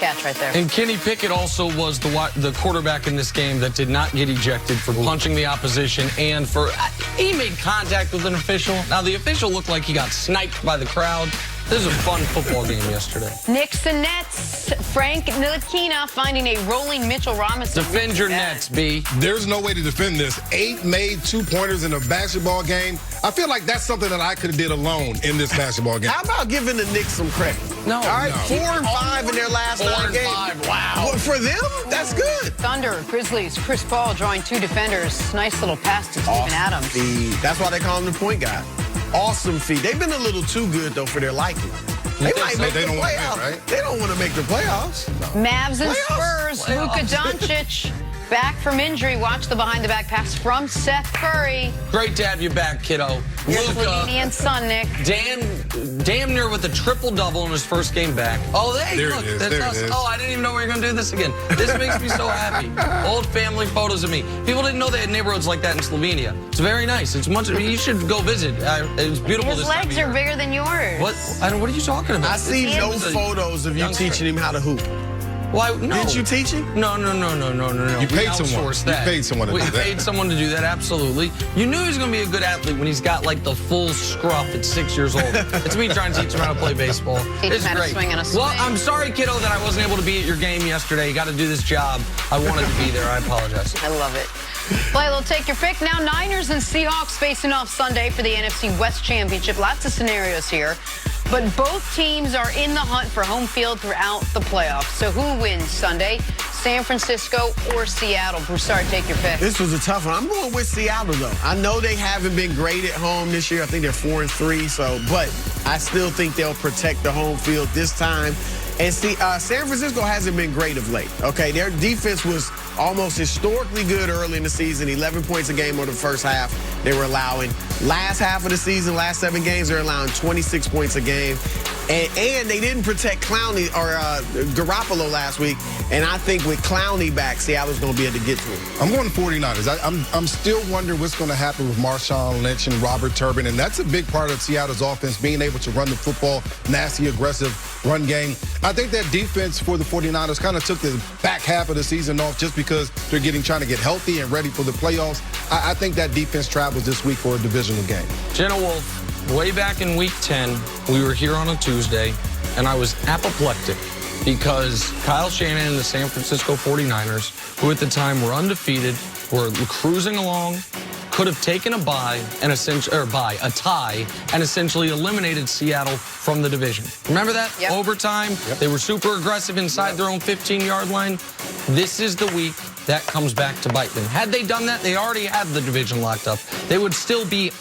catch right there. And Kenny Pickett also was the quarterback in this game that did not get ejected for punching the opposition and for he made contact with an official. Now, the official looked like he got sniped by the crowd. This was a fun football game yesterday. Knicks and Nets. Frank Ntilikina finding a rolling Mitchell Robinson. Defend your Nets, B. There's no way to defend this. 8 made 2-pointers in a basketball game. I feel like that's something that I could have did alone in this basketball game. How about giving the Knicks some credit? No. All right, No. 4 and 5 in their last 9 games. 5, wow. Well, for them, that's good. Thunder, Grizzlies, Chris Paul drawing 2 defenders. Nice little pass to Steven Adams. That's why they call him the point guy. Awesome feat. They've been a little too good, though, for their liking. They might make the playoffs. Right? They don't want to make the playoffs. Mavs and Spurs. Luka Doncic back from injury. Watch the behind-the-back pass from Seth Curry. Great to have you back, kiddo. Here's Luka, Lavini and Son, Nick. damn near with a triple-double in his first game back. Oh, There look, it is, that's there it us. is. Oh, I didn't even know we were going to do this again. This makes me so happy. Old family photos of me. People didn't know they had neighborhoods like that in Slovenia. It's very nice. It's much. You should go visit. It's beautiful. His this time legs of are year. bigger than yours. What? What are you talking about? I see This no is a photos of you youngster. teaching him how to hoop. Why? No. Didn't you teach him? No. You We paid someone. outsourced You that. paid someone to we do that. paid someone to do that, absolutely. You knew he was going to be a good athlete when he's got, like, the full scruff at 6 years old. It's me trying to teach him how to play baseball. Teach It's him how to great. swing on a Well, swing. I'm sorry, kiddo, that I wasn't able to be at your game yesterday. You got to do this job. I wanted to be there. I apologize. I love it. Play, we'll take your pick. Now, Niners and Seahawks facing off Sunday for the NFC West Championship. Lots of scenarios here. But both teams are in the hunt for home field throughout the playoffs. So who wins Sunday? San Francisco or Seattle? Broussard, take your pick. This was a tough one. I'm going with Seattle, though. I know they haven't been great at home this year. I think they're 4-3. But I still think they'll protect the home field this time. And see, San Francisco hasn't been great of late. Okay, their defense was almost historically good early in the season. 11 points a game over the first half they were allowing. Last half of the season, last 7 games, they're allowing 26 points a game. And they didn't protect Clowney or Garoppolo last week. And I think with Clowney back, Seattle's going to be able to get to him. I'm going 49ers. I'm still wondering what's going to happen with Marshawn Lynch and Robert Turbin, and that's a big part of Seattle's offense, being able to run the football, nasty, aggressive run game. I think that defense for the 49ers kind of took the back half of the season off just because they're trying to get healthy and ready for the playoffs. I think that defense travels this week for a divisional game. Jenna Wolf, way back in Week 10, we were here on a Tuesday, and I was apoplectic because Kyle Shanahan and the San Francisco 49ers, who at the time were undefeated, were cruising along, could have taken a tie and essentially eliminated Seattle from the division. Remember that? Yep. Overtime, they were super aggressive inside their own 15-yard line. This is the week that comes back to bite them. Had they done that, they already had the division locked up. They would still be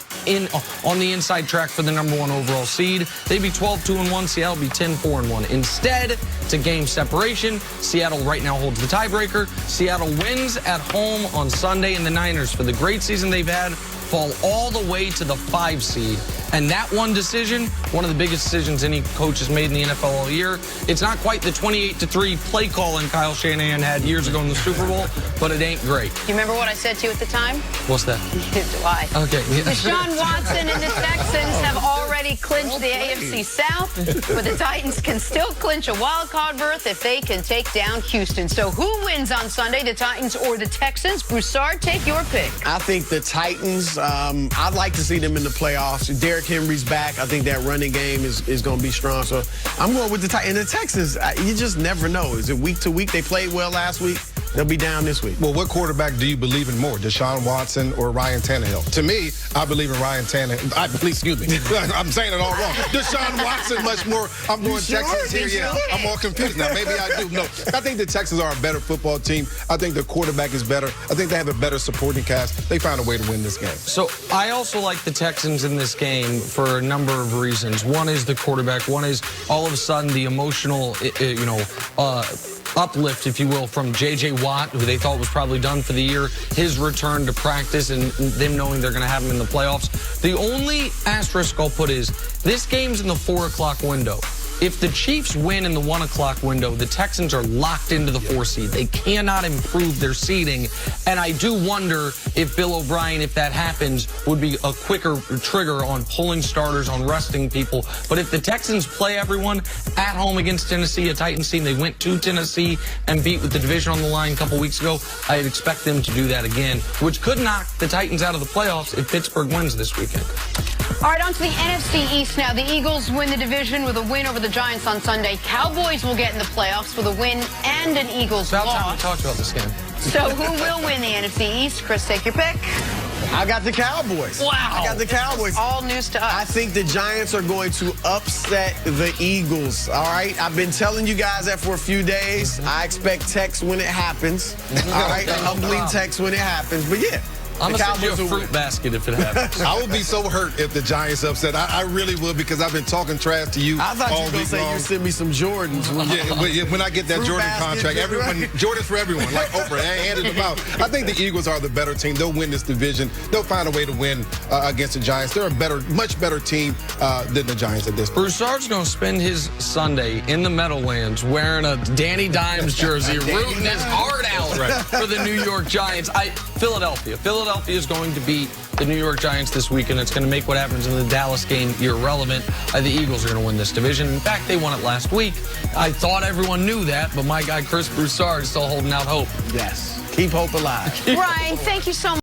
on the inside track for the #1 overall seed. They'd be 12-2-1. Seattle would be 10-4-1. Instead, it's a game separation. Seattle right now holds the tiebreaker. Seattle wins at home on Sunday, and the Niners, for the great season they've had, fall all the way to the 5 seed. And that one decision, one of the biggest decisions any coach has made in the NFL all year. It's not quite the 28-3 play calling Kyle Shanahan had years ago in the Super Bowl, but it ain't great. Do you remember what I said to you at the time? What's that? Neither do I. Okay. Yeah. Deshaun Watson and the Texans have already clinched the AFC South, but the Titans can still clinch a wild card berth if they can take down Houston. So who wins on Sunday, the Titans or the Texans? Broussard, take your pick. I think the Titans, I'd like to see them in the playoffs. Derrick Henry's back. I think that running game is going to be strong. So I'm going with the Titans. And the Texans, you just never know. Is it week to week? They played well last week. They'll be down this week. Well, what quarterback do you believe in more, Deshaun Watson or Ryan Tannehill? To me, I believe in Ryan Tannehill. Excuse me. I'm saying it all wrong. Deshaun Watson much more. I'm going Texans here. Yeah, I'm all confused now. Maybe I do. No, I think the Texans are a better football team. I think the quarterback is better. I think they have a better supporting cast. They found a way to win this game. So I also like the Texans in this game for a number of reasons. One is the quarterback. One is all of a sudden the emotional, uplift, if you will, from J.J. Watt, who they thought was probably done for the year, his return to practice and them knowing they're going to have him in the playoffs. The only asterisk I'll put is this game's in the 4 o'clock window. if the Chiefs win in the 1 o'clock window, the Texans are locked into the 4 seed. They cannot improve their seeding. And I do wonder if Bill O'Brien, if that happens, would be a quicker trigger on pulling starters, on resting people. But if the Texans play everyone at home against Tennessee, a Titans team, they went to Tennessee and beat with the division on the line a couple weeks ago, I'd expect them to do that again, which could knock the Titans out of the playoffs if Pittsburgh wins this weekend. All right, on to the NFC East now. The Eagles win the division with a win over the Giants on Sunday. Cowboys will get in the playoffs with a win and an Eagles About time we loss. talked about this game. So who will win the NFC East? Chris, take your pick. I got the Cowboys. Wow. I got the Cowboys. All news to us. I think the Giants are going to upset the Eagles, all right? I've been telling you guys that for a few days. I expect Tex when it happens, all right? Humbling Tex when it happens, but yeah. I'm going to send you a will fruit win. basket if it happens. I would be so hurt if the Giants upset. I really would, because I've been talking trash to you I thought you all were going week to say long. you send me some Jordans. Yeah, when I get that Fruit Jordan basket, contract, everyone, Jordan's for everyone, like Oprah, handed them out. I think the Eagles are the better team. They'll win this division. They'll find a way to win against the Giants. They're a much better team than the Giants at this point. Broussard's going to spend his Sunday in the Meadowlands wearing a Danny Dimes jersey, rooting his heart out for the New York Giants. Philadelphia is going to beat the New York Giants this weekend. It's going to make what happens in the Dallas game irrelevant. The Eagles are going to win this division. In fact, they won it last week. I thought everyone knew that, but my guy Chris Broussard is still holding out hope. Yes. Keep hope alive. Ryan, thank you so much.